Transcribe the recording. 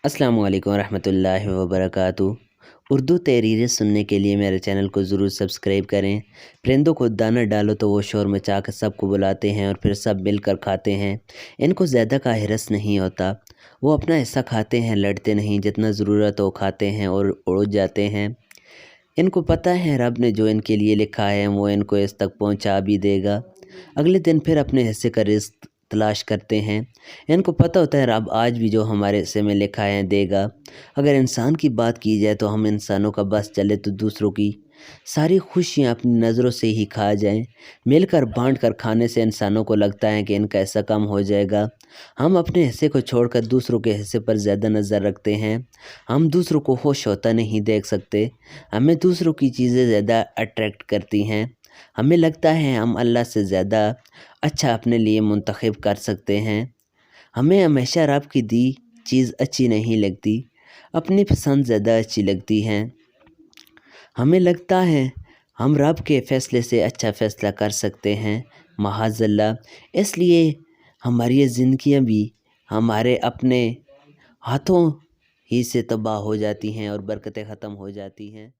अस्सलाम वालेकुम रहमतुल्लाहि व बरकातुहू। उर्दू तहरीरें सुनने के लिए मेरे चैनल को ज़रूर सब्सक्राइब करें। परिंदों को दाना डालो तो वो शोर मचा कर सबको बुलाते हैं और फिर सब मिलकर खाते हैं। इनको ज़्यादा का हिरस नहीं होता, वो अपना हिस्सा खाते हैं, लड़ते नहीं, जितना ज़रूरत हो खाते हैं और उड़ जाते हैं। इनको पता है रब ने जो इनके लिए लिखा है वो इनको इस तक पहुंचा भी देगा। अगले दिन फिर अपने हिस्से का रिज़्क़ तलाश करते हैं। इनको पता होता है रब आज भी जो हमारे हिस्से में लिखा है देगा। अगर इंसान की बात की जाए तो हम इंसानों का बस चले तो दूसरों की सारी खुशियाँ अपनी नज़रों से ही खा जाएं। मिलकर बांट कर खाने से इंसानों को लगता है कि इनका हिस्सा कम हो जाएगा। हम अपने हिस्से को छोड़कर दूसरों के हिस्से पर ज़्यादा नज़र रखते हैं। हम दूसरों को खुश होता नहीं देख सकते। हमें दूसरों की चीज़ें ज़्यादा अट्रैक्ट करती हैं। हमें लगता है हम अल्लाह से ज़्यादा अच्छा अपने लिए मुंतखब कर सकते हैं। हमें हमेशा रब की दी चीज़ अच्छी नहीं लगती, अपनी पसंद ज़्यादा अच्छी लगती हैं। हमें लगता है हम रब के फ़ैसले से अच्छा फ़ैसला कर सकते हैं, माज़अल्लाह। इसलिए हमारी ये ज़िंदगियाँ भी हमारे अपने हाथों ही से तबाह हो जाती हैं और बरकतें ख़त्म हो जाती हैं।